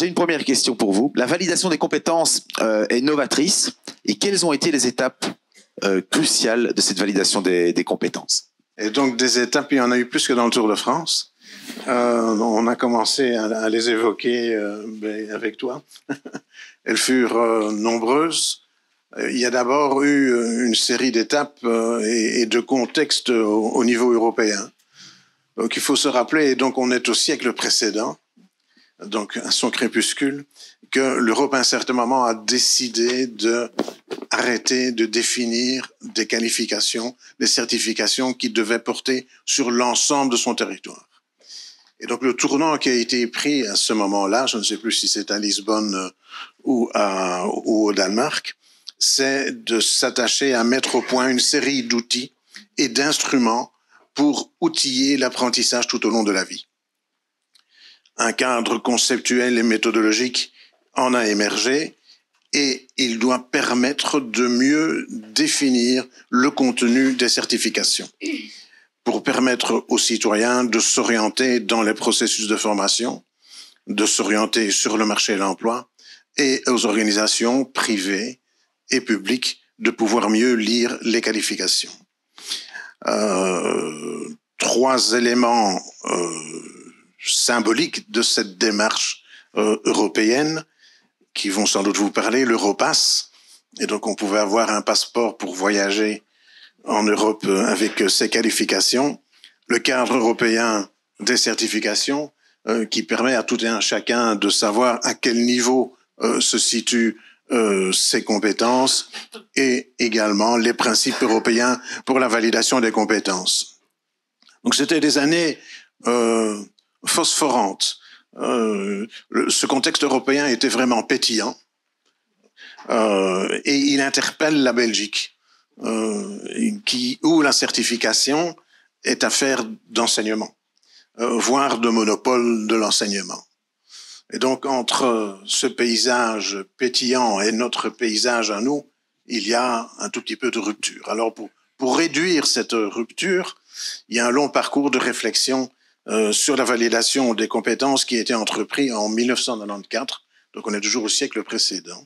j'ai une première question pour vous. La validation des compétences est novatrice. Et quelles ont été les étapes cruciales de cette validation des compétences? Et donc, des étapes, il y en a eu plus que dans le Tour de France. On a commencé à les évoquer avec toi. Elles furent nombreuses. Il y a d'abord eu une série d'étapes et de contextes au niveau européen. Donc, il faut se rappeler, et donc on est au siècle précédent, donc à son crépuscule, que l'Europe à un certain moment a décidé d'arrêter de définir des qualifications, des certifications qui devaient porter sur l'ensemble de son territoire. Et donc le tournant qui a été pris à ce moment-là, je ne sais plus si c'est à Lisbonne ou au Danemark, c'est de s'attacher à mettre au point une série d'outils et d'instruments pour outiller l'apprentissage tout au long de la vie. Un cadre conceptuel et méthodologique en a émergé et il doit permettre de mieux définir le contenu des certifications pour permettre aux citoyens de s'orienter dans les processus de formation, de s'orienter sur le marché de l'emploi et aux organisations privées et publiques de pouvoir mieux lire les qualifications. Trois éléments symboliques de cette démarche européenne qui vont sans doute vous parler, l'Europass. Et donc, on pouvait avoir un passeport pour voyager en Europe avec ces qualifications. Le cadre européen des certifications qui permet à tout et un chacun de savoir à quel niveau se situent ses compétences et également les principes européens pour la validation des compétences. Donc, c'était des années phosphorantes. Ce contexte européen était vraiment pétillant et il interpelle la Belgique où la certification est affaire d'enseignement, voire de monopole de l'enseignement. Et donc entre ce paysage pétillant et notre paysage à nous, il y a un tout petit peu de rupture. Alors pour réduire cette rupture, il y a un long parcours de réflexion sur la validation des compétences qui a été entrepris en 1994, donc on est toujours au siècle précédent,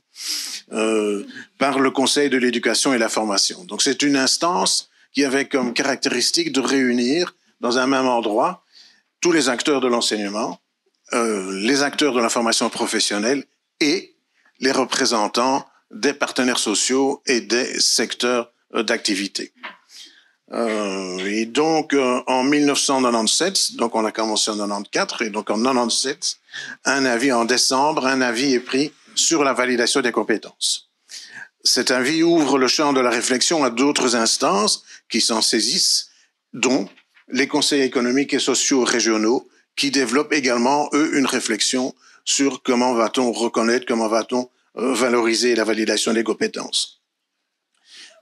par le Conseil de l'éducation et la formation. Donc c'est une instance qui avait comme caractéristique de réunir dans un même endroit tous les acteurs de l'enseignement, les acteurs de la formation professionnelle et les représentants des partenaires sociaux et des secteurs d'activité. Et donc, en 1997, donc on a commencé en 94, et donc en 97, en décembre, un avis est pris sur la validation des compétences. Cet avis ouvre le champ de la réflexion à d'autres instances qui s'en saisissent, dont les conseils économiques et sociaux régionaux, qui développent également, eux, une réflexion sur comment va-t-on reconnaître, comment va-t-on valoriser la validation des compétences.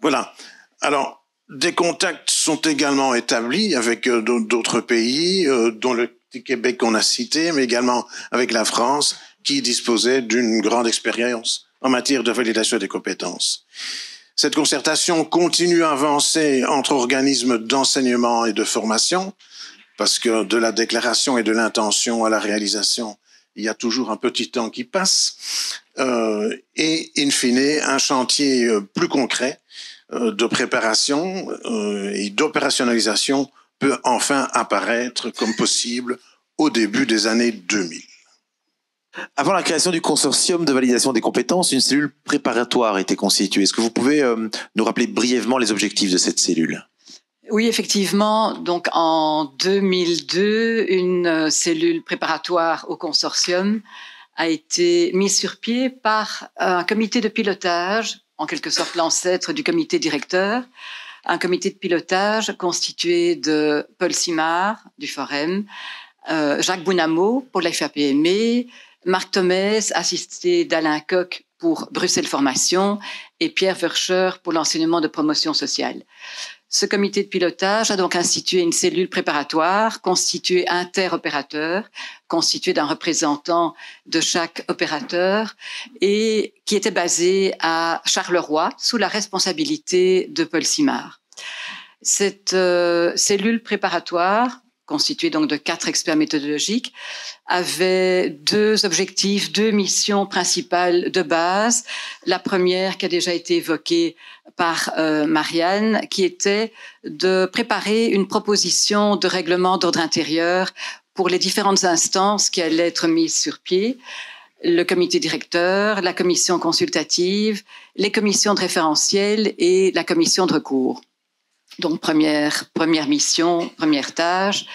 Voilà. Alors, des contacts sont également établis avec d'autres pays, dont le Québec qu'on a cité, mais également avec la France, qui disposait d'une grande expérience en matière de validation des compétences. Cette concertation continue à avancer entre organismes d'enseignement et de formation, parce que de la déclaration et de l'intention à la réalisation, il y a toujours un petit temps qui passe, et in fine, un chantier plus concret de préparation et d'opérationnalisation peut enfin apparaître comme possible au début des années 2000. Avant la création du consortium de validation des compétences, une cellule préparatoire a été constituée. Est-ce que vous pouvez nous rappeler brièvement les objectifs de cette cellule ? Oui, effectivement. Donc, en 2002, une cellule préparatoire au consortium a été mise sur pied par un comité de pilotage, en quelque sorte l'ancêtre du comité directeur, un comité de pilotage constitué de Paul Simard, du Forum, Jacques Bounamo pour la FAPME, Marc Thomès, assisté d'Alain Koch pour Bruxelles Formation et Pierre Verscher pour l'enseignement de promotion sociale. Ce comité de pilotage a donc institué une cellule préparatoire constituée interopérateur, constituée d'un représentant de chaque opérateur et qui était basée à Charleroi sous la responsabilité de Paul Simard. Cette cellule préparatoire constitué donc de 4 experts méthodologiques, avait 2 objectifs, 2 missions principales de base. La première qui a déjà été évoquée par Marianne, qui était de préparer une proposition de règlement d'ordre intérieur pour les différentes instances qui allaient être mises sur pied. Le comité directeur, la commission consultative, les commissions de référentiel et la commission de recours. Donc, première mission, première tâche.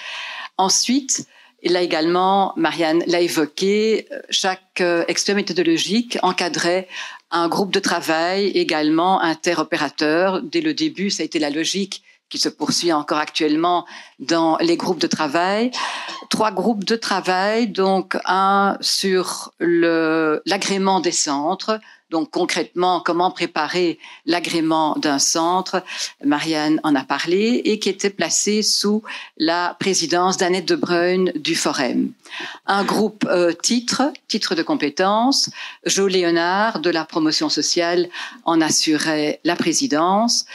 Ensuite, là également, Marianne l'a évoqué, chaque expert méthodologique encadrait un groupe de travail également interopérateur. Dès le début, ça a été la logique qui se poursuit encore actuellement dans les groupes de travail. 3 groupes de travail, donc un sur l'agrément des centres, donc concrètement comment préparer l'agrément d'un centre, Marianne en a parlé, et qui était placé sous la présidence d'Annette de Bruyne du Forum. Un groupe titre de compétences, Jo Léonard de la promotion sociale en assurait la présidence.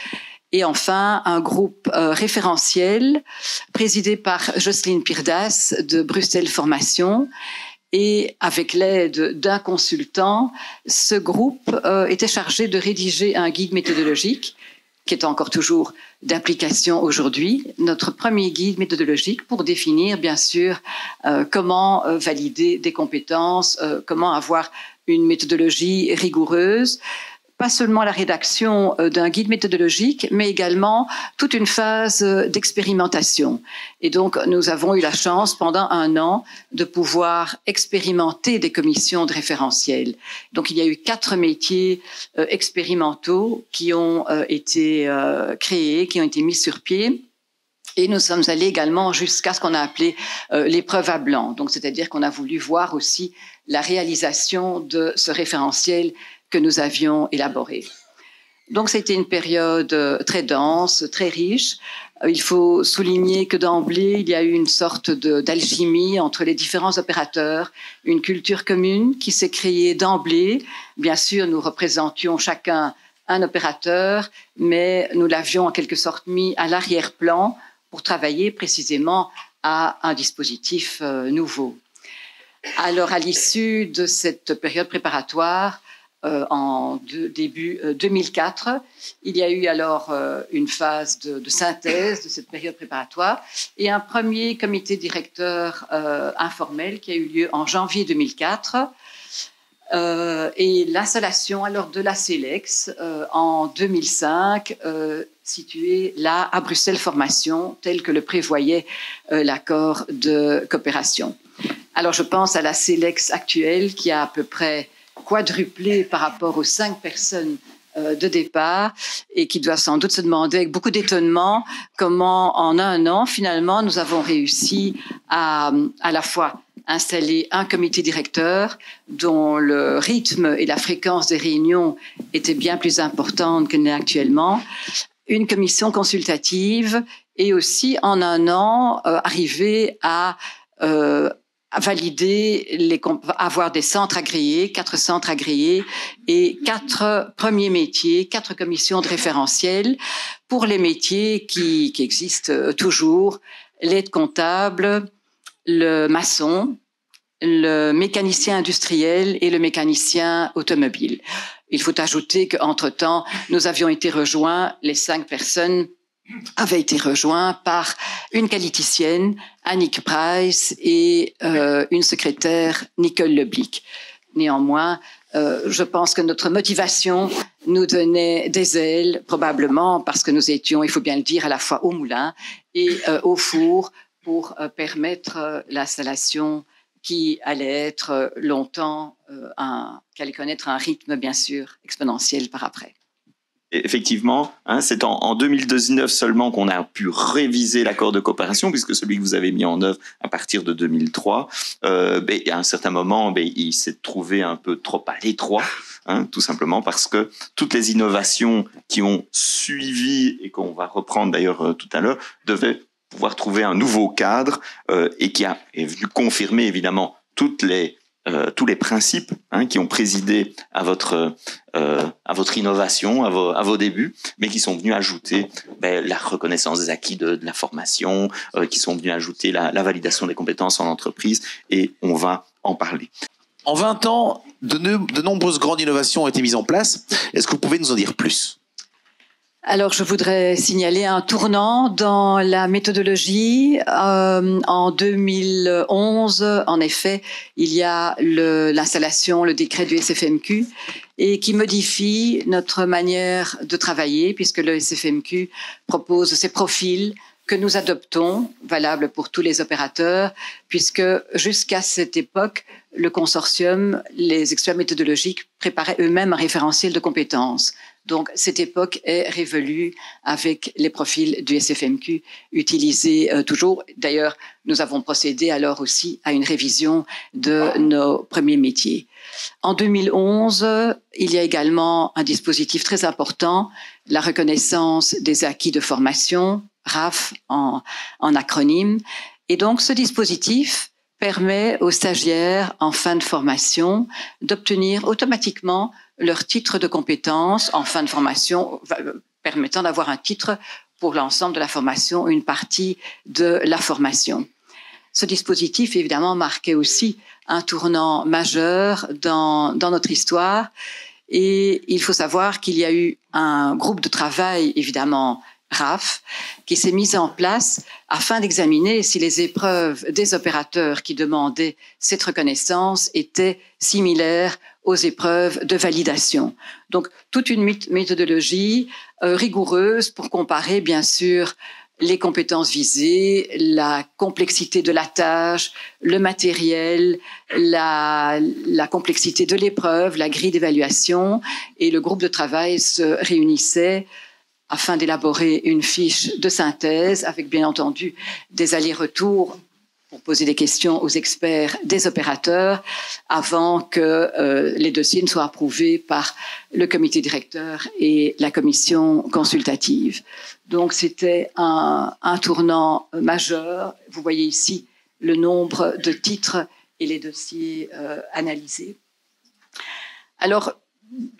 Et enfin, un groupe référentiel présidé par Jocelyne Pirdas de Bruxelles Formation. Et avec l'aide d'un consultant, ce groupe était chargé de rédiger un guide méthodologique qui est encore toujours d'application aujourd'hui, notre premier guide méthodologique pour définir, bien sûr, comment valider des compétences, comment avoir une méthodologie rigoureuse. Pas seulement la rédaction d'un guide méthodologique, mais également toute une phase d'expérimentation. Et donc, nous avons eu la chance, pendant 1 an, de pouvoir expérimenter des commissions de référentiel. Donc, il y a eu 4 métiers expérimentaux qui ont été créés, qui ont été mis sur pied. Et nous sommes allés également jusqu'à ce qu'on a appelé l'épreuve à blanc. Donc, c'est-à-dire qu'on a voulu voir aussi la réalisation de ce référentiel que nous avions élaboré. Donc, c'était une période très dense, très riche. Il faut souligner que d'emblée, il y a eu une sorte d'alchimie entre les différents opérateurs, une culture commune qui s'est créée d'emblée. Bien sûr, nous représentions chacun un opérateur, mais nous l'avions en quelque sorte mis à l'arrière-plan pour travailler précisément à un dispositif nouveau. Alors, à l'issue de cette période préparatoire, en début 2004. Il y a eu alors une phase de synthèse de cette période préparatoire et un premier comité directeur informel qui a eu lieu en janvier 2004 et l'installation alors de la CELEX en 2005 située là à Bruxelles Formation tel que le prévoyait l'accord de coopération. Alors je pense à la CELEX actuelle qui a à peu près quadruplé par rapport aux 5 personnes de départ et qui doit sans doute se demander avec beaucoup d'étonnement comment en 1 an finalement nous avons réussi à la fois installer un comité directeur dont le rythme et la fréquence des réunions étaient bien plus importantes que n'est actuellement, une commission consultative et aussi en 1 an arriver à valider, avoir des centres agréés, 4 centres agréés et 4 premiers métiers, 4 commissions de référentiel pour les métiers qui existent toujours, l'aide comptable, le maçon, le mécanicien industriel et le mécanicien automobile. Il faut ajouter qu'entre-temps, nous avions été rejoints, les 5 personnes avaient été rejoints par une qualiticienne, Annick Price, et une secrétaire, Nicole Leblic. Néanmoins, je pense que notre motivation nous donnait des ailes, probablement parce que nous étions, il faut bien le dire, à la fois au moulin et au four pour permettre l'installation qui allait être longtemps, qui allait connaître un rythme, bien sûr, exponentiel par après. Effectivement, c'est en 2019 seulement qu'on a pu réviser l'accord de coopération, puisque celui que vous avez mis en œuvre à partir de 2003, à un certain moment, il s'est trouvé un peu trop à l'étroit, tout simplement parce que toutes les innovations qui ont suivi et qu'on va reprendre d'ailleurs tout à l'heure, devaient pouvoir trouver un nouveau cadre et qui est venu confirmer évidemment toutes les tous les principes qui ont présidé à votre innovation, à vos débuts, mais qui sont venus ajouter la reconnaissance des acquis de la formation, qui sont venus ajouter la validation des compétences en entreprise, et on va en parler. En 20 ans, de nombreuses grandes innovations ont été mises en place. Est-ce que vous pouvez nous en dire plus ? Alors, je voudrais signaler un tournant dans la méthodologie. En 2011, en effet, il y a l'installation, le décret du SFMQ, et qui modifie notre manière de travailler, puisque le SFMQ propose ces profils que nous adoptons, valables pour tous les opérateurs, puisque jusqu'à cette époque, le consortium, les experts méthodologiques préparaient eux-mêmes un référentiel de compétences. Donc, cette époque est révolue avec les profils du SFMQ utilisés toujours. D'ailleurs, nous avons procédé alors aussi à une révision de nos premiers métiers. En 2011, il y a également un dispositif très important, la reconnaissance des acquis de formation, RAF en acronyme. Et donc, ce dispositif permet aux stagiaires en fin de formation d'obtenir automatiquement leur titre de compétence en fin de formation, permettant d'avoir un titre pour l'ensemble de la formation, une partie de la formation. Ce dispositif, évidemment, marquait aussi un tournant majeur dans notre histoire. Et il faut savoir qu'il y a eu un groupe de travail, évidemment, RAF, qui s'est mis en place afin d'examiner si les épreuves des opérateurs qui demandaient cette reconnaissance étaient similaires aux épreuves de validation. Donc, toute une méthodologie rigoureuse pour comparer, bien sûr, les compétences visées, la complexité de la tâche, le matériel, la complexité de l'épreuve, la grille d'évaluation. Et le groupe de travail se réunissait afin d'élaborer une fiche de synthèse avec, bien entendu, des allers-retours pour poser des questions aux experts des opérateurs avant que les dossiers ne soient approuvés par le comité directeur et la commission consultative. Donc, c'était un tournant majeur. Vous voyez ici le nombre de titres et les dossiers analysés. Alors,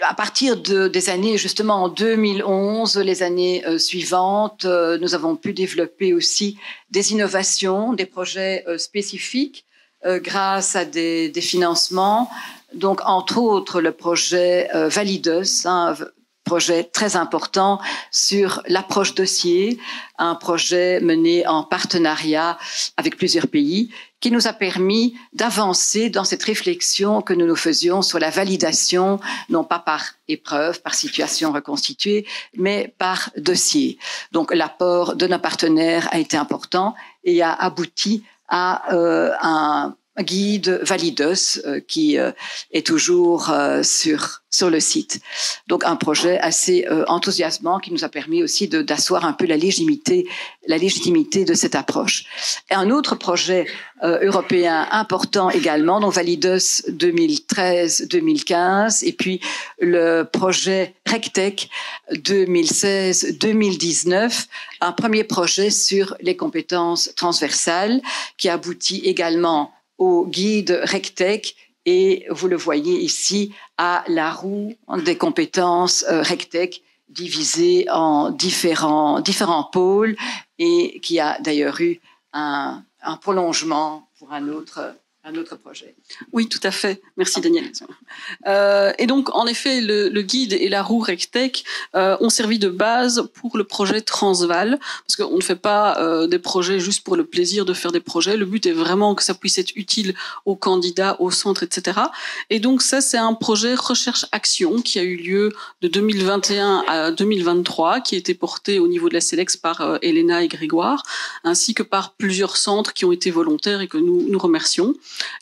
à partir des années, justement en 2011, les années suivantes, nous avons pu développer aussi des innovations, des projets spécifiques grâce à des financements. Donc, entre autres, le projet Validos, un projet très important sur l'approche dossier, un projet mené en partenariat avec plusieurs pays qui nous a permis d'avancer dans cette réflexion que nous faisions sur la validation, non pas par épreuve, par situation reconstituée, mais par dossier. Donc l'apport de nos partenaires a été important et a abouti à un guide Validos qui est toujours sur le site. Donc un projet assez enthousiasmant qui nous a permis aussi d'asseoir un peu la légitimité de cette approche. Et un autre projet européen important également, donc Validos 2013-2015, et puis le projet RecTech 2016-2019, un premier projet sur les compétences transversales qui aboutit également au guide RecTech et vous le voyez ici à la roue des compétences RecTech divisées en différents pôles et qui a d'ailleurs eu un prolongement pour un autre projet. Oui, tout à fait. Merci Daniel. Et donc, en effet, le guide et la roue RecTech ont servi de base pour le projet Transval, parce qu'on ne fait pas des projets juste pour le plaisir de faire des projets. Le but est vraiment que ça puisse être utile aux candidats, aux centres, etc. Et donc, ça, c'est un projet recherche-action qui a eu lieu de 2021 à 2023, qui a été porté au niveau de la SELEX par Elena et Grégoire, ainsi que par plusieurs centres qui ont été volontaires et que nous remercions.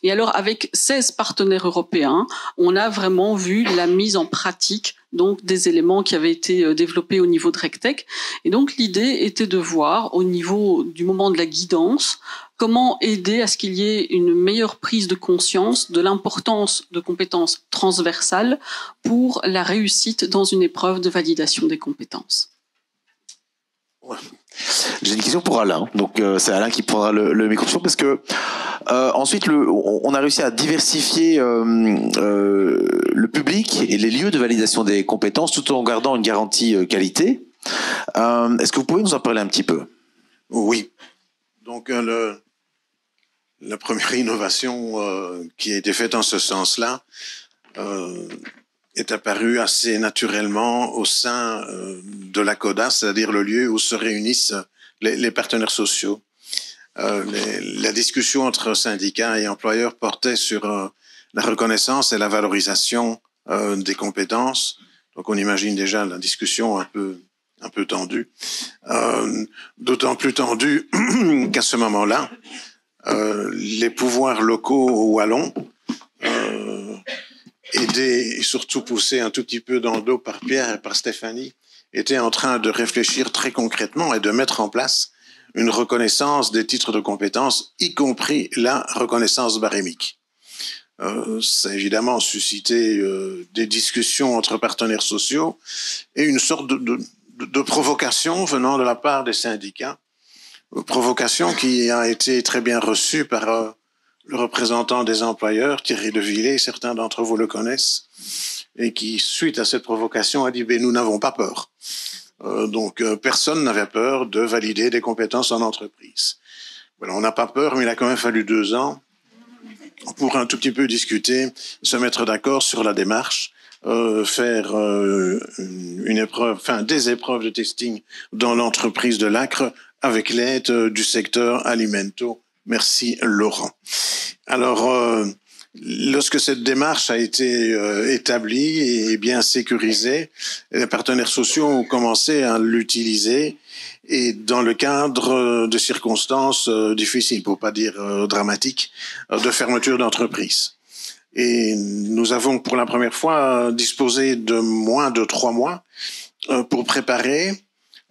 Et alors, avec 16 partenaires européens, on a vraiment vu la mise en pratique donc des éléments qui avaient été développés au niveau de RecTech. Et donc, l'idée était de voir, au niveau du moment de la guidance, comment aider à ce qu'il y ait une meilleure prise de conscience de l'importance de compétences transversales pour la réussite dans une épreuve de validation des compétences. J'ai une question pour Alain. Donc c'est Alain qui prendra le micro parce que ensuite on a réussi à diversifier le public et les lieux de validation des compétences tout en gardant une garantie qualité. Est-ce que vous pouvez nous en parler un petit peu? Oui. Donc la première innovation qui a été faite en ce sens-là est apparue assez naturellement au sein de la CODA, c'est-à-dire le lieu où se réunissent les partenaires sociaux. La discussion entre syndicats et employeurs portait sur la reconnaissance et la valorisation des compétences. Donc on imagine déjà la discussion un peu tendue. D'autant plus tendue qu'à ce moment-là, les pouvoirs locaux wallons, aidés et surtout poussés un tout petit peu dans le dos par Pierre et par Stéphanie, étaient en train de réfléchir très concrètement et de mettre en place une reconnaissance des titres de compétences, y compris la reconnaissance barémique. Ça a évidemment suscité des discussions entre partenaires sociaux et une sorte de provocation venant de la part des syndicats, provocation qui a été très bien reçue par le représentant des employeurs, Thierry De Villiers, certains d'entre vous le connaissent, et qui, suite à cette provocation, a dit « nous n'avons pas peur ». Donc, personne n'avait peur de valider des compétences en entreprise. Voilà, on n'a pas peur, mais il a quand même fallu 2 ans pour un tout petit peu discuter, se mettre d'accord sur la démarche, faire une épreuve, des épreuves de testing dans l'entreprise de l'Acre avec l'aide du secteur alimento. Merci Laurent. Alors, lorsque cette démarche a été établie et bien sécurisée, les partenaires sociaux ont commencé à l'utiliser et dans le cadre de circonstances difficiles, pour pas dire dramatiques, de fermeture d'entreprise. Et nous avons pour la première fois disposé de moins de 3 mois pour préparer,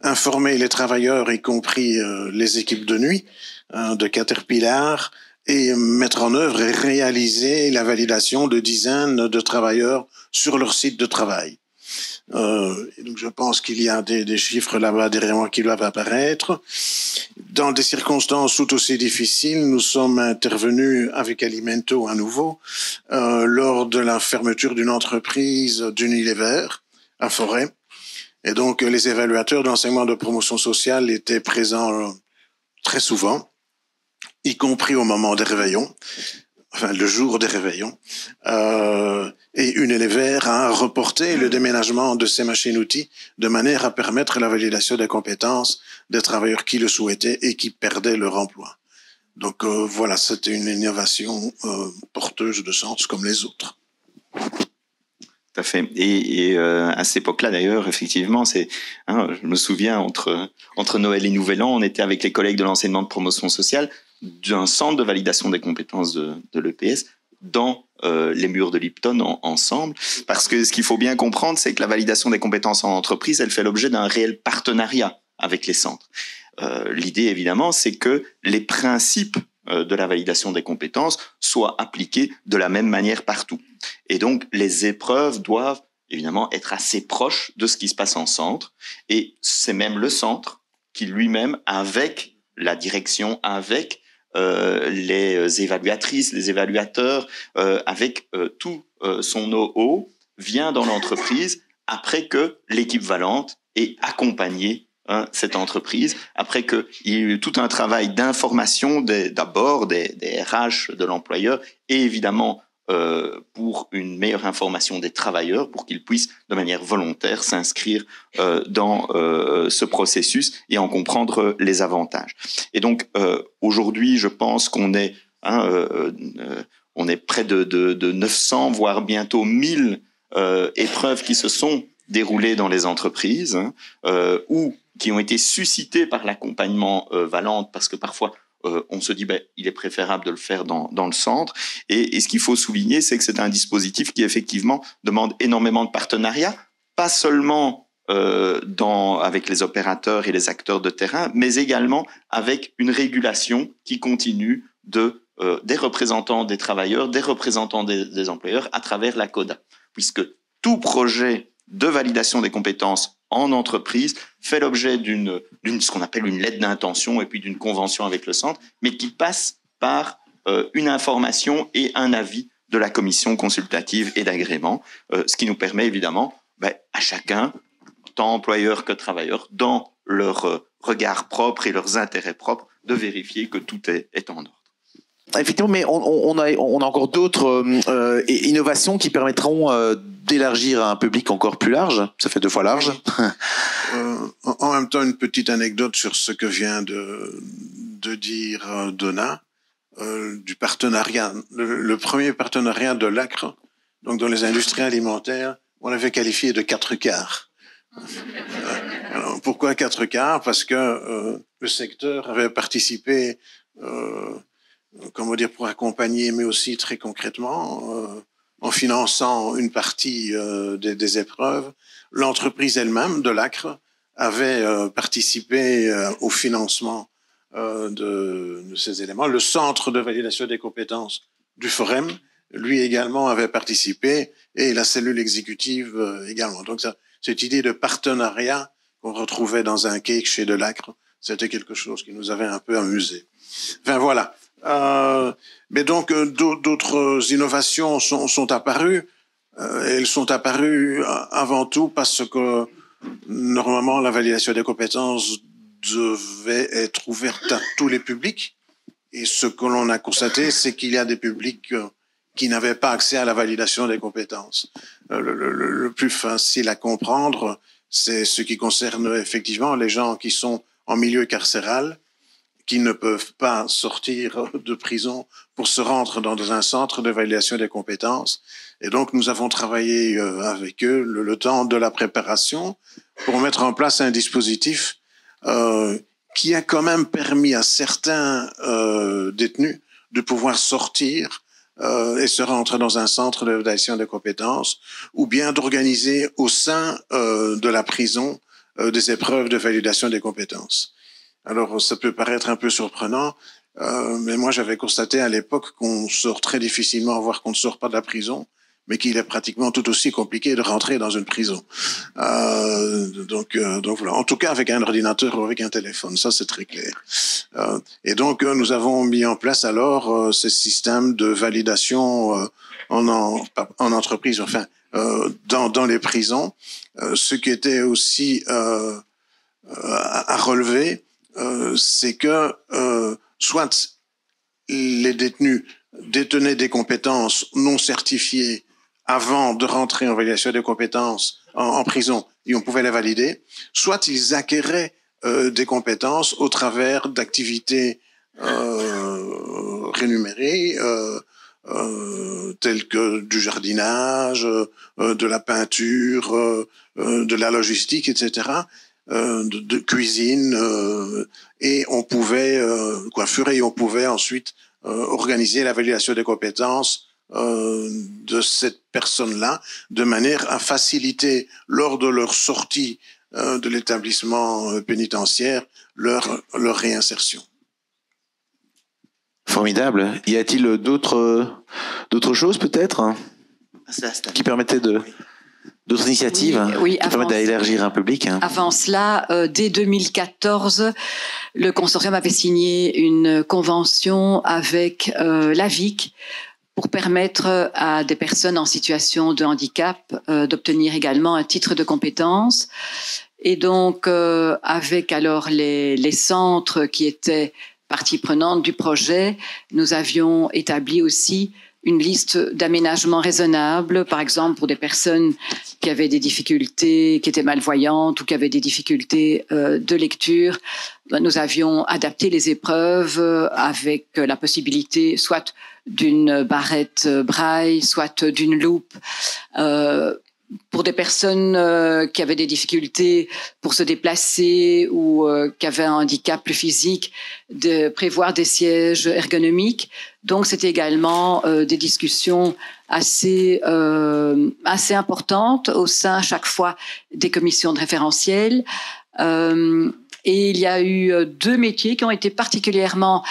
informer les travailleurs, y compris les équipes de nuit de Caterpillar, et mettre en œuvre et réaliser la validation de dizaines de travailleurs sur leur site de travail. Et donc je pense qu'il y a des chiffres là-bas derrière moi qui doivent apparaître. Dans des circonstances tout aussi difficiles, nous sommes intervenus avec Alimento à nouveau lors de la fermeture d'une entreprise d'Unilever à Forêt. Et donc les évaluateurs d'enseignement de promotion sociale étaient présents très souvent, y compris au moment des réveillons, le jour des réveillons. Et Unilever a reporté le déménagement de ces machines-outils de manière à permettre la validation des compétences des travailleurs qui le souhaitaient et qui perdaient leur emploi. Donc voilà, c'était une innovation porteuse de sens comme les autres. Tout à fait. Et à cette époque-là, d'ailleurs, effectivement, je me souviens, entre Noël et Nouvel An, on était avec les collègues de l'enseignement de promotion sociale d'un centre de validation des compétences de l'EPS dans les murs de Lipton ensemble. Parce que ce qu'il faut bien comprendre, c'est que la validation des compétences en entreprise, elle fait l'objet d'un réel partenariat avec les centres. L'idée, évidemment, c'est que les principes de la validation des compétences soient appliqués de la même manière partout. Et donc, les épreuves doivent évidemment être assez proches de ce qui se passe en centre. Et c'est même le centre qui lui-même, avec la direction, avec les évaluatrices, les évaluateurs, avec tout son know-how, vient dans l'entreprise après que l'équipe valente ait accompagné cette entreprise, après qu'il y ait eu tout un travail d'information d'abord des RH de l'employeur et évidemment pour une meilleure information des travailleurs, pour qu'ils puissent de manière volontaire s'inscrire dans ce processus et en comprendre les avantages. Et donc aujourd'hui, je pense qu'on est on est près de 900, voire bientôt 1000 épreuves qui se sont déroulées dans les entreprises ou qui ont été suscitées par l'accompagnement Valente, parce que parfois on se dit il est préférable de le faire dans le centre. Et ce qu'il faut souligner, c'est que c'est un dispositif qui effectivement demande énormément de partenariat, pas seulement avec les opérateurs et les acteurs de terrain, mais également avec une régulation qui continue des représentants des travailleurs, des représentants des employeurs à travers la CODA, puisque tout projet de validation des compétences en entreprise fait l'objet d'une ce qu'on appelle une lettre d'intention et puis d'une convention avec le centre, mais qui passe par une information et un avis de la commission consultative et d'agrément, ce qui nous permet évidemment à chacun, tant employeur que travailleur, dans leur regard propre et leurs intérêts propres, de vérifier que tout est en ordre. Effectivement, mais on a encore d'autres innovations qui permettront d'élargir à un public encore plus large. Ça fait 2 fois large. En même temps, une petite anecdote sur ce que vient de dire Donna, du partenariat. Le premier partenariat de l'ACRE, donc dans les industries alimentaires, on l'avait qualifié de 4 quarts. Alors, pourquoi 4 quarts? Parce que le secteur avait participé, comment dire, pour accompagner, mais aussi très concrètement, en finançant une partie des épreuves. L'entreprise elle-même de l'ACRE avait participé au financement de ces éléments. Le centre de validation des compétences du Forem, lui également, avait participé, et la cellule exécutive également. Donc cette idée de partenariat qu'on retrouvait dans un cake chez de l'ACRE, c'était quelque chose qui nous avait un peu amusé. Enfin voilà. Mais donc d'autres innovations sont apparues. Elles sont apparues avant tout parce que normalement la validation des compétences devait être ouverte à tous les publics. Et ce que l'on a constaté, c'est qu'il y a des publics qui n'avaient pas accès à la validation des compétences. Le plus facile à comprendre, c'est ce qui concerne effectivement les gens qui sont en milieu carcéral, qui ne peuvent pas sortir de prison pour se rendre dans un centre de validation des compétences. Et donc, nous avons travaillé avec eux le temps de la préparation pour mettre en place un dispositif qui a quand même permis à certains détenus de pouvoir sortir et se rentrer dans un centre de validation des compétences, ou bien d'organiser au sein de la prison des épreuves de validation des compétences. Alors, ça peut paraître un peu surprenant, mais moi, j'avais constaté à l'époque qu'on sort très difficilement, voire qu'on ne sort pas de la prison, mais qu'il est pratiquement tout aussi compliqué de rentrer dans une prison. Donc voilà. En tout cas, avec un ordinateur ou avec un téléphone, ça c'est très clair. Et donc, nous avons mis en place alors ce système de validation en entreprise, enfin, dans les prisons. Ce qui était aussi à relever, c'est que soit les détenus détenaient des compétences non certifiées avant de rentrer en validation des compétences en prison et on pouvait les valider, soit ils acquéraient des compétences au travers d'activités rémunérées telles que du jardinage, de la peinture, de la logistique, etc., de cuisine, et on pouvait coiffure, et on pouvait ensuite organiser la validation des compétences de cette personne-là, de manière à faciliter lors de leur sortie de l'établissement pénitentiaire leur réinsertion. Formidable. Y a-t-il d'autres choses peut-être qui permettaient d'autres initiatives qui permettent d'élargir un public? Avant cela, dès 2014, le consortium avait signé une convention avec l'AVIC pour permettre à des personnes en situation de handicap d'obtenir également un titre de compétence. Et donc, avec alors les centres qui étaient partie prenante du projet, nous avions établi aussi une liste d'aménagements raisonnables, par exemple pour des personnes qui avaient des difficultés, qui étaient malvoyantes ou qui avaient des difficultés de lecture. Nous avions adapté les épreuves avec la possibilité soit d'une barrette braille, soit d'une loupe. Pour des personnes qui avaient des difficultés pour se déplacer ou qui avaient un handicap plus physique, de prévoir des sièges ergonomiques. Donc, c'était également des discussions assez importantes au sein, à chaque fois, des commissions de référentiel. Et il y a eu 2 métiers qui ont été particulièrement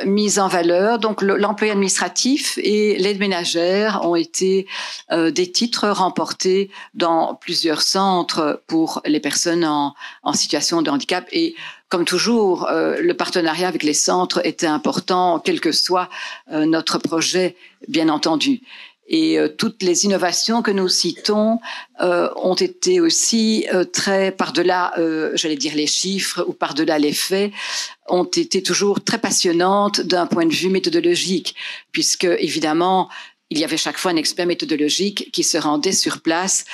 mis en valeur. Donc l'employé administratif et l'aide ménagère ont été des titres remportés dans plusieurs centres pour les personnes en situation de handicap. Et comme toujours, le partenariat avec les centres était important, quel que soit notre projet, bien entendu. Et toutes les innovations que nous citons ont été aussi très par-delà, j'allais dire les chiffres ou par-delà les faits, ont été toujours très passionnantes d'un point de vue méthodologique, puisque évidemment, il y avait chaque fois un expert méthodologique qui se rendait sur place,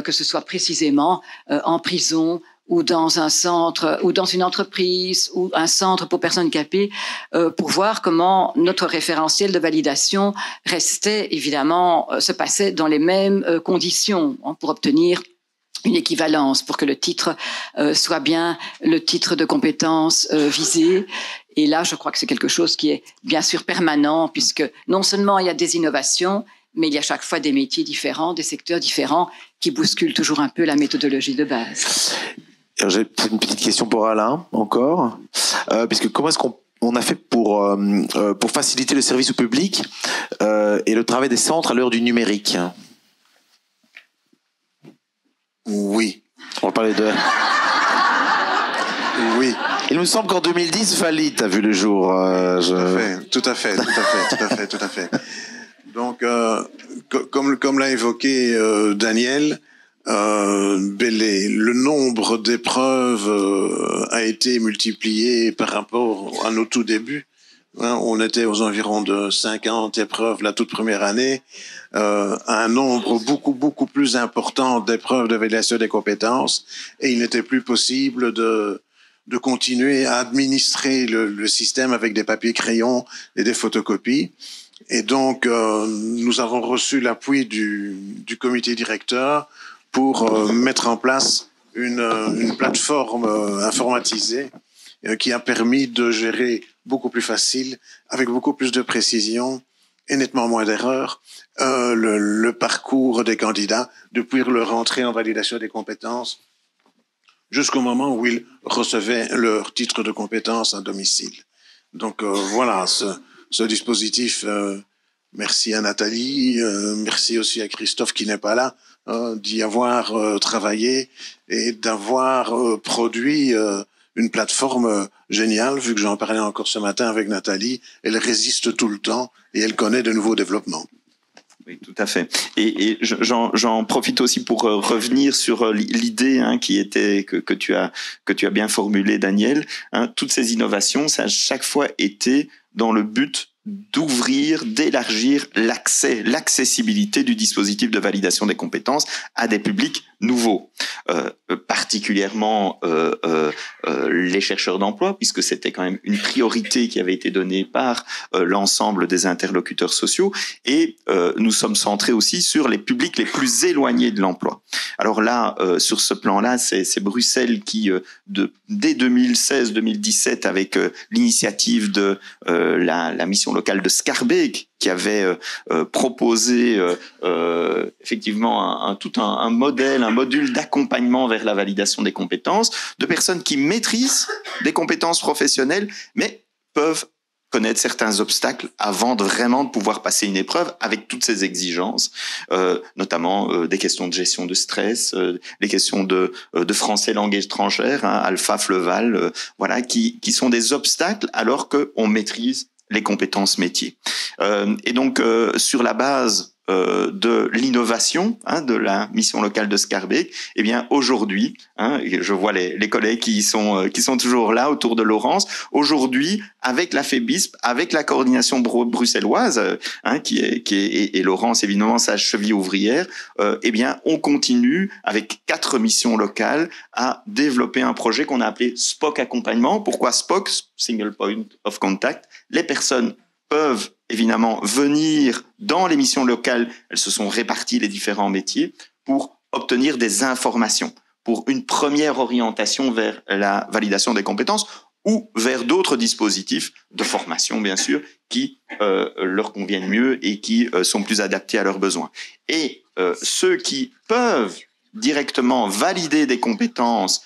que ce soit précisément en prison, ou dans un centre, ou dans une entreprise, ou un centre pour personnes handicapées, pour voir comment notre référentiel de validation restait, évidemment, se passait dans les mêmes conditions pour obtenir une équivalence, pour que le titre soit bien le titre de compétence visé. Et là, je crois que c'est quelque chose qui est bien sûr permanent, puisque non seulement il y a des innovations, mais il y a chaque fois des métiers différents, des secteurs différents, qui bousculent toujours un peu la méthodologie de base. Alors, j'ai une petite question pour Alain, encore. Puisque comment est-ce qu'on a fait pour faciliter le service au public et le travail des centres à l'heure du numérique? Oui. On va parler de... Oui. Il me semble qu'en 2010, Valide a vu le jour. Tout à fait. Donc, comme l'a évoqué Daniel, le nombre d'épreuves a été multiplié par rapport à nos tout débuts. On était aux environs de 50 épreuves la toute première année, un nombre beaucoup plus important d'épreuves de validation des compétences, et il n'était plus possible de continuer à administrer le système avec des papiers crayons et des photocopies. Et donc, nous avons reçu l'appui du comité directeur pour mettre en place une plateforme informatisée qui a permis de gérer beaucoup plus facile, avec beaucoup plus de précision et nettement moins d'erreurs, le parcours des candidats depuis leur entrée en validation des compétences jusqu'au moment où ils recevaient leur titre de compétence à domicile. Donc voilà, ce dispositif, merci à Nathalie, merci aussi à Christophe qui n'est pas là, d'y avoir travaillé et d'avoir produit une plateforme géniale, vu que j'en parlais encore ce matin avec Nathalie. Elle résiste tout le temps et elle connaît de nouveaux développements. Oui, tout à fait. Et j'en profite aussi pour revenir sur l'idée qui était que tu as bien formulée, Daniel. Toutes ces innovations, ça a chaque fois été dans le but d'ouvrir, d'élargir l'accessibilité du dispositif de validation des compétences à des publics nouveaux, particulièrement les chercheurs d'emploi, puisque c'était quand même une priorité qui avait été donnée par l'ensemble des interlocuteurs sociaux, et nous sommes centrés aussi sur les publics les plus éloignés de l'emploi. Alors là, sur ce plan-là, c'est Bruxelles qui, dès 2016-2017, avec l'initiative de la mission locale de Schaerbeek, qui avait proposé effectivement tout un modèle, un module d'accompagnement vers la validation des compétences de personnes qui maîtrisent des compétences professionnelles, mais peuvent connaître certains obstacles avant de vraiment pouvoir passer une épreuve avec toutes ces exigences, notamment des questions de gestion de stress, les questions de français langue étrangère, Alpha, Fleval, voilà, qui sont des obstacles alors qu'on maîtrise les compétences métiers. Et donc, sur la base de l'innovation de la mission locale de Schaerbeek, eh bien aujourd'hui, je vois les collègues qui sont toujours là autour de Laurence. Aujourd'hui, avec la FEBISP, avec la coordination bruxelloise, qui est et Laurence évidemment sa cheville ouvrière, eh bien on continue avec 4 missions locales à développer un projet qu'on a appelé SPOC accompagnement. Pourquoi SPOC? Single Point of Contact. Les personnes peuvent évidemment venir dans les missions locales, elles se sont réparties les différents métiers pour obtenir des informations, pour une première orientation vers la validation des compétences ou vers d'autres dispositifs de formation, bien sûr, qui leur conviennent mieux et qui sont plus adaptés à leurs besoins. Et ceux qui peuvent directement valider des compétences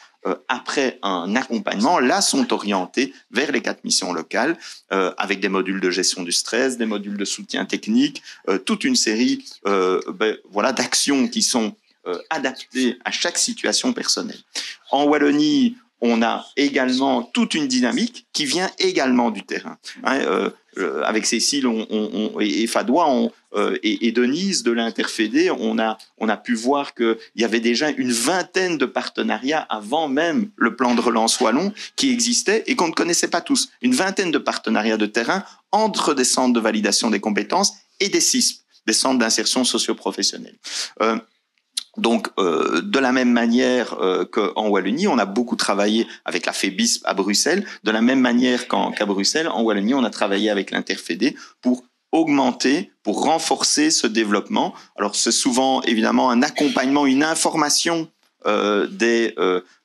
après un accompagnement, là sont orientés vers les 4 missions locales, avec des modules de gestion du stress, des modules de soutien technique, toute une série d'actions qui sont adaptées à chaque situation personnelle. En Wallonie, on a également toute une dynamique qui vient également du terrain. Avec Cécile et Fadois et Denise de l'Interfédé, on a pu voir qu'il y avait déjà une vingtaine de partenariats avant même le plan de relance wallon qui existait et qu'on ne connaissait pas tous. Une vingtaine de partenariats de terrain entre des centres de validation des compétences et des CISP, des centres d'insertion socio-professionnelle. Donc, de la même manière qu'en Wallonie, on a beaucoup travaillé avec la FEBISP à Bruxelles. De la même manière qu'à Bruxelles, en Wallonie, on a travaillé avec l'Interfédé pour augmenter, pour renforcer ce développement. Alors, c'est souvent, évidemment, un accompagnement, une information des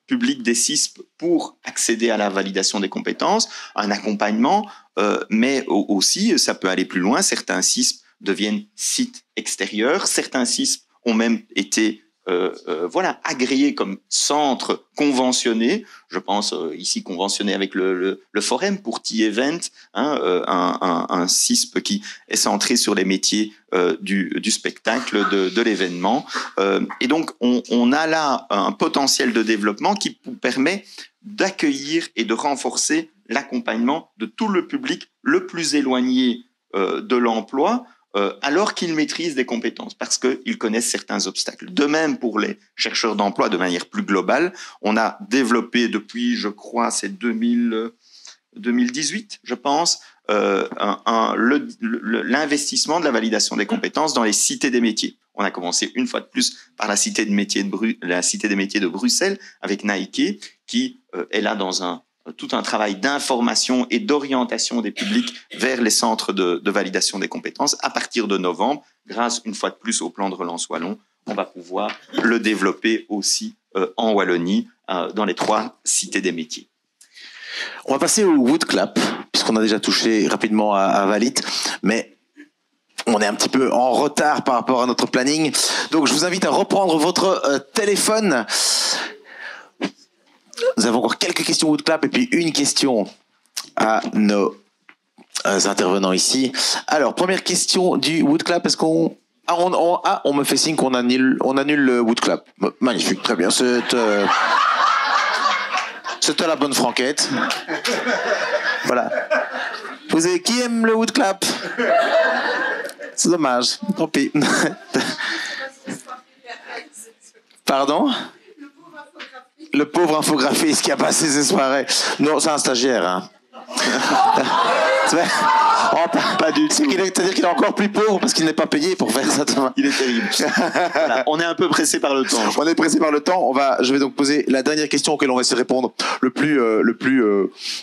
publics des CISP pour accéder à la validation des compétences, un accompagnement, mais aussi, ça peut aller plus loin. Certains CISP deviennent sites extérieurs. Certains CISP ont même été agréés comme centres conventionnés. Je pense ici conventionné avec le Forum pour T-Event, un CISP qui est centré sur les métiers du spectacle, de l'événement. Et donc, on a là un potentiel de développement qui permet d'accueillir et de renforcer l'accompagnement de tout le public le plus éloigné de l'emploi, alors qu'ils maîtrisent des compétences, parce qu'ils connaissent certains obstacles. De même pour les chercheurs d'emploi de manière plus globale, on a développé depuis, je crois, c'est 2018, je pense, l'investissement de la validation des compétences dans les cités des métiers. On a commencé une fois de plus par la cité des métiers de Bruxelles avec Nike, qui est là dans tout un travail d'information et d'orientation des publics vers les centres de validation des compétences. À partir de novembre, grâce une fois de plus au plan de relance wallon, on va pouvoir le développer aussi en Wallonie, dans les 3 cités des métiers. On va passer au Woodclap, puisqu'on a déjà touché rapidement à Valit, mais on est un petit peu en retard par rapport à notre planning. Donc je vous invite à reprendre votre téléphone. Nous avons encore quelques questions Woodclap et puis une question à nos intervenants ici. Alors, première question du Woodclap, est-ce qu'on... on me fait signe qu'on annule le Woodclap. Magnifique, très bien. C'était la bonne franquette. Voilà. Qui aime le Woodclap? C'est dommage, tant pis. Pardon? Le pauvre infographiste qui a passé ses soirées. Non, c'est un stagiaire. Hein. Pas du tout. C'est-à-dire qu'il est encore plus pauvre parce qu'il n'est pas payé pour faire ça. Il est terrible. Voilà, on est un peu pressé par le temps. On est pressé par le temps. Je vais donc poser la dernière question auquel on va essayer de répondre le plus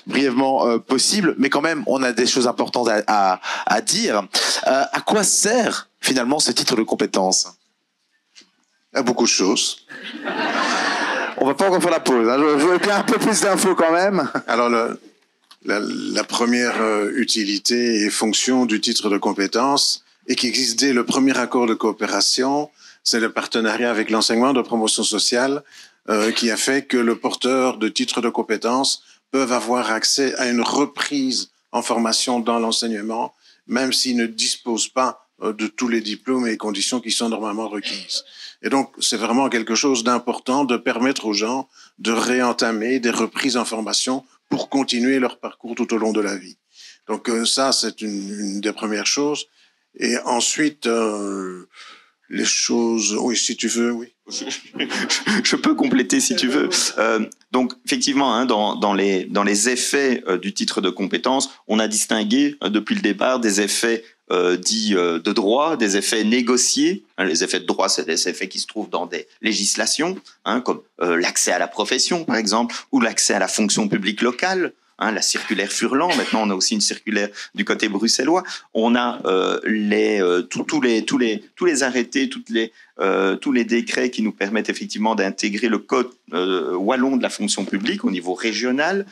brièvement possible. Mais quand même, on a des choses importantes à dire. À quoi sert finalement ce titre de compétence? À beaucoup de choses. On va pas encore faire la pause. Hein. Je veux bien un peu plus d'infos quand même. Alors, la première utilité et fonction du titre de compétence, et qui existe dès le premier accord de coopération, c'est le partenariat avec l'enseignement de promotion sociale qui a fait que le porteur de titre de compétence peut avoir accès à une reprise en formation dans l'enseignement, même s'il ne dispose pas de tous les diplômes et conditions qui sont normalement requises. Et donc, c'est vraiment quelque chose d'important de permettre aux gens de réentamer des reprises en formation pour continuer leur parcours tout au long de la vie. Donc ça, c'est une des premières choses. Et ensuite, les choses... Oui, si tu veux, oui. Je peux compléter si tu veux. Donc, effectivement, hein, dans les effets du titre de compétence, on a distingué depuis le départ des effets dits de droit, des effets négociés. Les effets de droit, c'est des effets qui se trouvent dans des législations, hein, comme l'accès à la profession, par exemple, ou l'accès à la fonction publique locale. Hein, la circulaire Furlan. Maintenant, on a aussi une circulaire du côté bruxellois. On a tous les arrêtés, tous les décrets qui nous permettent effectivement d'intégrer le code wallon de la fonction publique au niveau régional.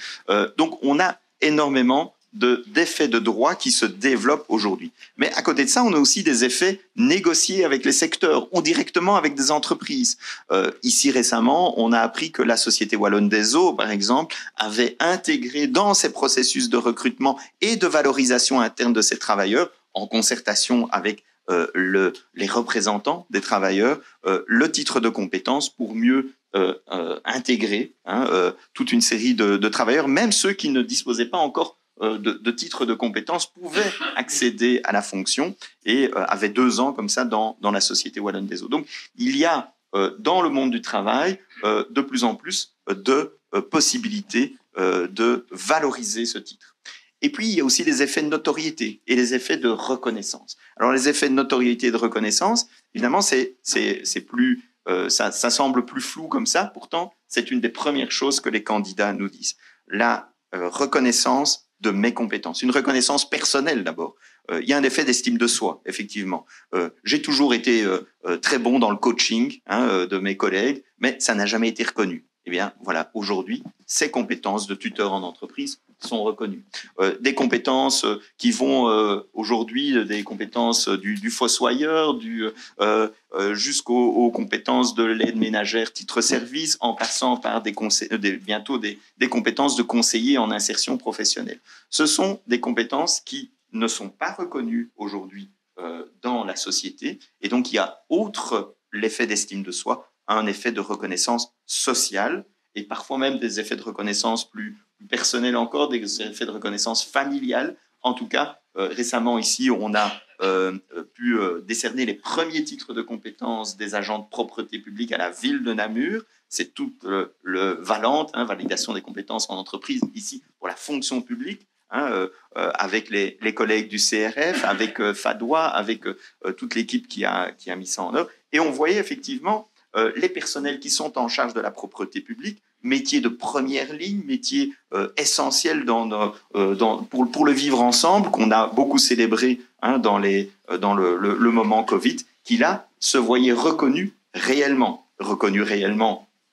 Donc, on a énormément d'effets de droit qui se développent aujourd'hui. Mais à côté de ça, on a aussi des effets négociés avec les secteurs ou directement avec des entreprises. Ici récemment, on a appris que la Société Wallonne des Eaux, par exemple, avait intégré dans ses processus de recrutement et de valorisation interne de ses travailleurs, en concertation avec les représentants des travailleurs, le titre de compétence pour mieux intégrer toute une série de travailleurs, même ceux qui ne disposaient pas encore de titre de compétence pouvaient accéder à la fonction et avaient 2 ans comme ça dans la Société Wallonne des Eaux. Donc il y a dans le monde du travail de plus en plus de possibilités de valoriser ce titre. Et puis, il y a aussi les effets de notoriété et les effets de reconnaissance. Alors, les effets de notoriété et de reconnaissance, évidemment, c'est plus, ça semble plus flou comme ça. Pourtant, c'est une des premières choses que les candidats nous disent. La reconnaissance de mes compétences. Une reconnaissance personnelle, d'abord. Il y a un effet d'estime de soi, effectivement. J'ai toujours été très bon dans le coaching de mes collègues, mais ça n'a jamais été reconnu. Eh bien, voilà, aujourd'hui, ces compétences de tuteur en entreprise sont reconnues. Des compétences qui vont aujourd'hui, des compétences du fossoyeur, jusqu'aux compétences de l'aide ménagère titre-service, en passant par bientôt des compétences de conseiller en insertion professionnelle. Ce sont des compétences qui ne sont pas reconnues aujourd'hui dans la société, et donc il y a, outre l'effet d'estime de soi, un effet de reconnaissance sociale, et parfois même des effets de reconnaissance plus personnels encore, des effets de reconnaissance familiale. En tout cas, récemment ici, on a pu décerner les premiers titres de compétences des agents de propreté publique à la ville de Namur. C'est tout le Valente, validation des compétences en entreprise, ici pour la fonction publique, avec les collègues du CRF, avec FADOA, avec toute l'équipe qui a mis ça en œuvre. Et on voyait effectivement les personnels qui sont en charge de la propreté publique, métier de première ligne, métier essentiel pour le vivre ensemble, qu'on a beaucoup célébré dans le moment Covid, qui là se voyaient reconnus réellement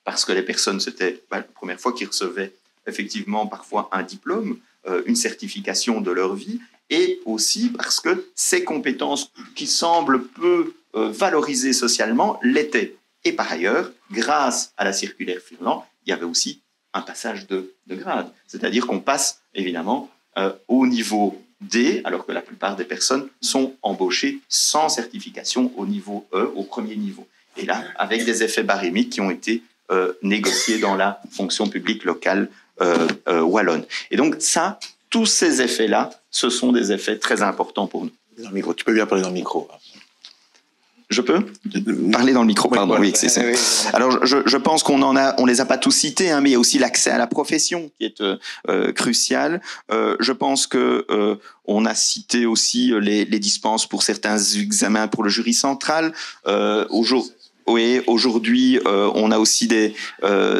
parce que les personnes, c'était la première fois qu'ils recevaient effectivement parfois un diplôme, une certification de leur vie, et aussi parce que ces compétences qui semblent peu valorisées socialement l'étaient. Et par ailleurs, grâce à la circulaire Furlan, il y avait aussi un passage de grade. C'est-à-dire qu'on passe évidemment au niveau D, alors que la plupart des personnes sont embauchées sans certification au niveau E, au premier niveau. Et là, avec des effets barémiques qui ont été négociés dans la fonction publique locale wallonne. Et donc ça, tous ces effets-là, ce sont des effets très importants pour nous. Dans le micro. Tu peux bien parler dans le micro. Je peux parler dans le micro, pardon. Oui, c'est ça. Alors, je pense on les a pas tous cités, mais il y a aussi l'accès à la profession qui est crucial. Je pense que on a cité aussi les dispenses pour certains examens pour le jury central. Aujourd'hui, on a aussi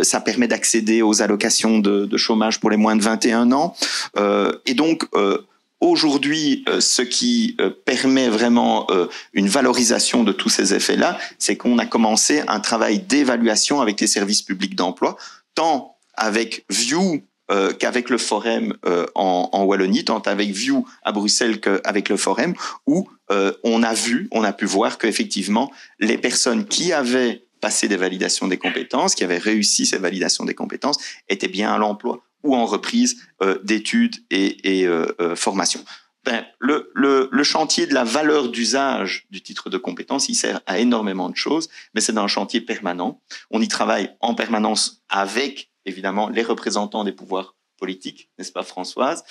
ça permet d'accéder aux allocations de chômage pour les moins de 21 ans. Et donc, aujourd'hui, ce qui permet vraiment une valorisation de tous ces effets-là, c'est qu'on a commencé un travail d'évaluation avec les services publics d'emploi, tant avec View qu'avec le Forum en Wallonie, tant avec View à Bruxelles qu'avec le Forum, où on a pu voir qu'effectivement, les personnes qui avaient passé des validations des compétences, qui avaient réussi ces validations des compétences, étaient bien à l'emploi ou en reprise d'études et formation. Le chantier de la valeur d'usage du titre de compétence, il sert à énormément de choses, mais c'est un chantier permanent. On y travaille en permanence avec, évidemment, les représentants des pouvoirs politiques, n'est-ce pas Françoise,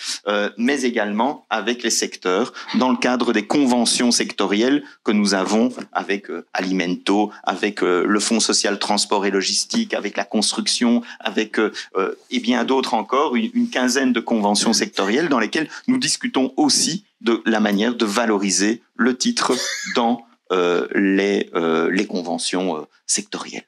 mais également avec les secteurs, dans le cadre des conventions sectorielles que nous avons avec Alimento, avec le Fonds social transport et logistique, avec la construction, avec et bien d'autres encore, une quinzaine de conventions sectorielles dans lesquelles nous discutons aussi de la manière de valoriser le titre dans les conventions sectorielles.